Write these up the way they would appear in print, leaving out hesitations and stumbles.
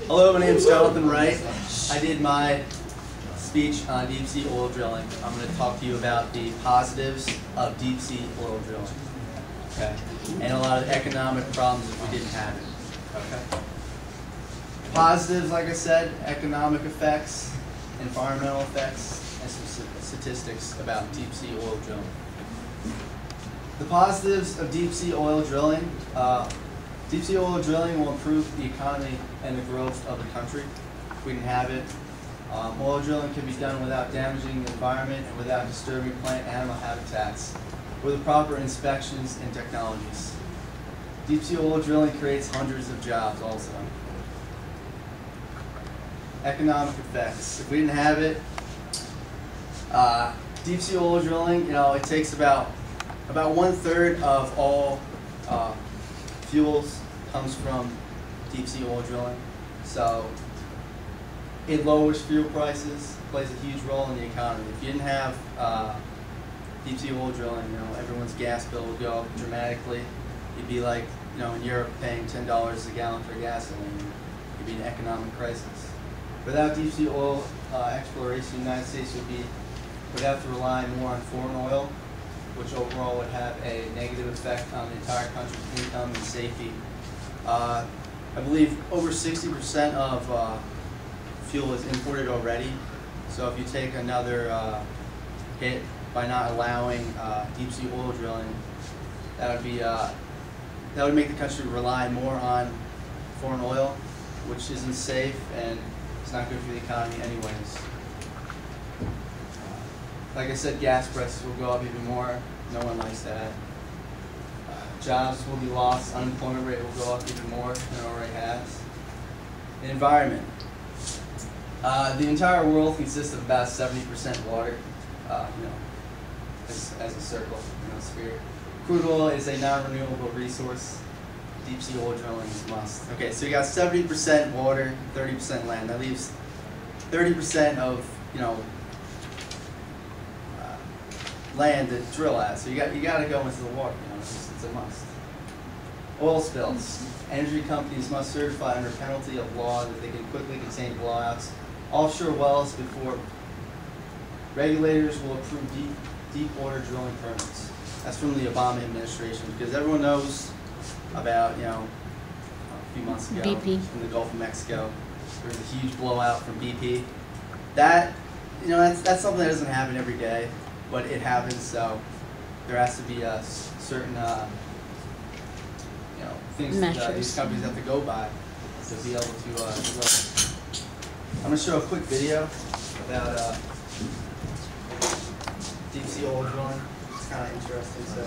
Hello, my name is Jonathan Wright. I did my speech on deep sea oil drilling. I'm going to talk to you about the positives of deep sea oil drilling. Okay. And a lot of economic problems if we didn't have it. Okay. Positives, like I said, economic effects, environmental effects, and some statistics about deep sea oil drilling. The positives of deep sea oil drilling. Deep sea oil drilling will improve the economy and the growth of the country if we didn't have it. Oil drilling can be done without damaging the environment and without disturbing plant and animal habitats, with the proper inspections and technologies. Deep sea oil drilling creates hundreds of jobs also. Economic effects. If we didn't have it, deep sea oil drilling, it takes about 1/3 of all fuels comes from deep sea oil drilling. So it lowers fuel prices, plays a huge role in the economy. If you didn't have deep sea oil drilling, everyone's gas bill would go up dramatically. You'd be like, in Europe paying $10 a gallon for gasoline. It'd be an economic crisis. Without deep sea oil exploration, the United States would have to rely more on foreign oil, which overall would have a negative effect on the entire country's income and safety. I believe over 60% of fuel is imported already. So if you take another hit by not allowing deep sea oil drilling, that would make the country rely more on foreign oil, which isn't safe and it's not good for the economy anyways. Like I said, gas prices will go up even more. No one likes that. Jobs will be lost. Unemployment rate will go up even more than it already has. The environment. The entire world consists of about 70% water, as a circle, sphere. Crude oil is a non-renewable resource. Deep sea oil drilling is a must. Okay, so you got 70% water, 30% land. That leaves 30% of, land to drill at. So you got to go into the water. It's a must. Oil spills. Energy companies must certify under penalty of law that they can quickly contain blowouts offshore wells before regulators will approve deep water drilling permits. That's from the Obama administration, because everyone knows about a few months ago BP. In the Gulf of Mexico, there was a huge blowout from BP. That that's something that doesn't happen every day, but it happens. So there has to be a certain things that these companies have to go by to be able to drill. I'm going to show a quick video about deep sea oil drilling. It's kind of interesting. So.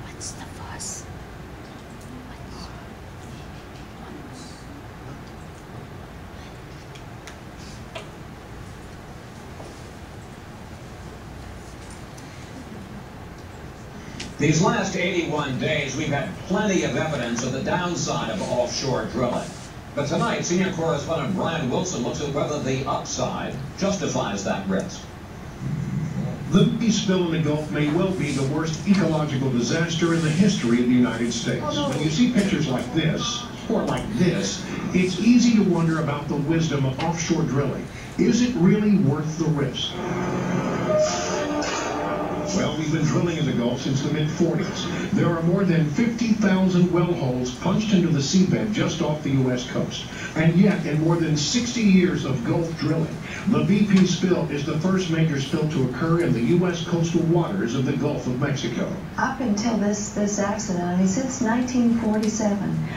What's the fuss? These last 81 days, we've had plenty of evidence of the downside of offshore drilling. But tonight, senior correspondent Brian Wilson looks at whether the upside justifies that risk. The BP spill in the Gulf may well be the worst ecological disaster in the history of the United States. When you see pictures like this, or like this, it's easy to wonder about the wisdom of offshore drilling. Is it really worth the risk? Well, we've been drilling in the Gulf since the mid-40s. There are more than 50,000 well holes punched into the seabed just off the U.S. coast. And yet, in more than 60 years of Gulf drilling, the BP spill is the first major spill to occur in the U.S. coastal waters of the Gulf of Mexico. Up until this accident, since 1947,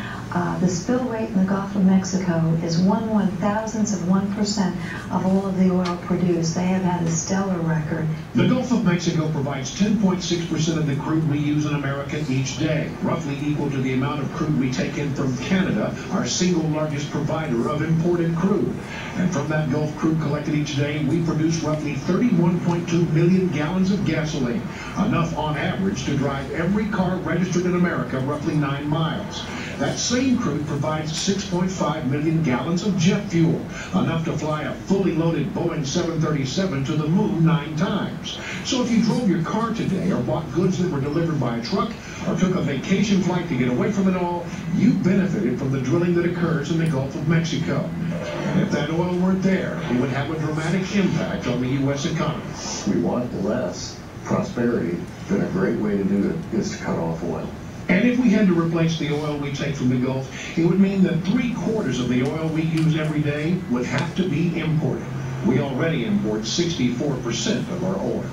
the spill rate in the Gulf of Mexico is 1/1000th of 1% of all of the oil produced. They have had a stellar record. The Gulf of Mexico provides 10.6% of the crude we use in America each day, roughly equal to the amount of crude we take in from Canada, our single largest provider of imported crude. And from that Gulf crude collected each day, we produce roughly 31.2 million gallons of gasoline, enough on average to drive every car registered in America roughly 9 miles. That same crude provides 6.5 million gallons of jet fuel, enough to fly a fully loaded Boeing 737 to the moon 9 times. So if you drove your car today or bought goods that were delivered by a truck or took a vacation flight to get away from it all, you benefited from the drilling that occurs in the Gulf of Mexico. And if that oil weren't there, it would have a dramatic impact on the U.S. economy. We want less prosperity, then a great way to do it is to cut off oil. And if we had to replace the oil we take from the Gulf, it would mean that 3/4 of the oil we use every day would have to be imported. We already import 64% of our oil.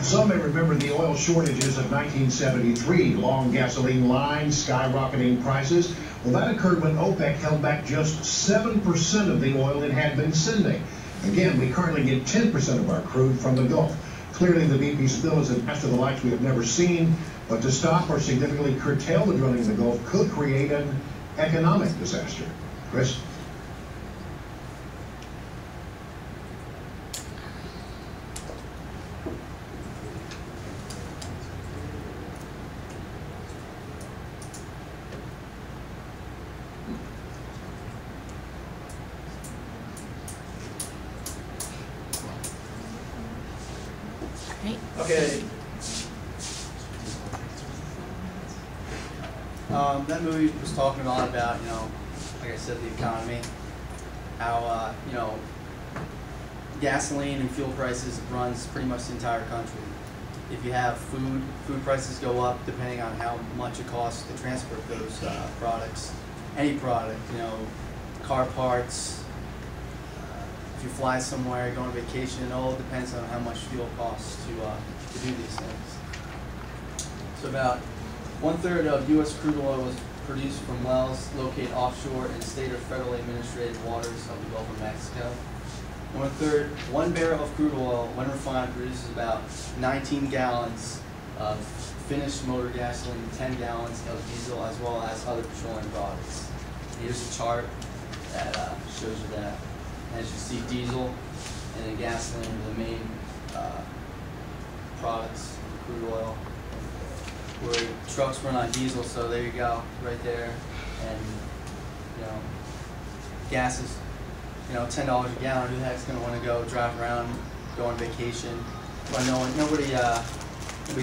Some may remember the oil shortages of 1973, long gasoline lines, skyrocketing prices. Well, that occurred when OPEC held back just 7% of the oil it had been sending. Again, we currently get 10% of our crude from the Gulf. Clearly, the BP spill is a test of the likes we have never seen, but to stop or significantly curtail the drilling in the Gulf could create an economic disaster. Chris? Okay. That movie was talking a lot about, like I said, the economy, how, gasoline and fuel prices runs pretty much the entire country. If you have food prices go up depending on how much it costs to transport those products. Any product, car parts, if you fly somewhere, go on vacation, it all depends on how much fuel costs to do these things. So about 1/3 of U.S. crude oil is produced from wells located offshore in state or federally administrated waters of the Gulf of Mexico. 1/3, 1 barrel of crude oil, when refined, produces about 19 gallons of finished motor gasoline, 10 gallons of diesel, as well as other petroleum products. Here's a chart that shows you that. As you see, diesel and then gasoline are the main products of crude oil. Where trucks run on diesel, so there you go, right there. And gas is $10 a gallon. Who the heck's gonna want to go drive around, go on vacation? Well, nobody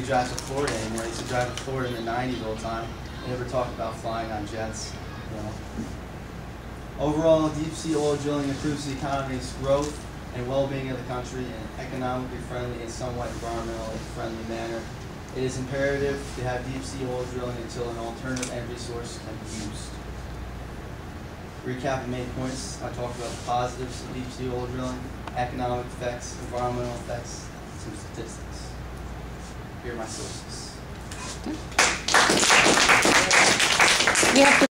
drives to Florida anymore. I used to drive to Florida in the 90s all the time. They never talk about flying on jets. Overall, deep sea oil drilling improves the economy's growth and well-being of the country in an economically friendly and somewhat environmentally friendly manner. It is imperative to have deep sea oil drilling until an alternative energy source can be used. Recap the main points. I talked about the positives of deep sea oil drilling, economic effects, environmental effects, some statistics. Here are my sources. You have to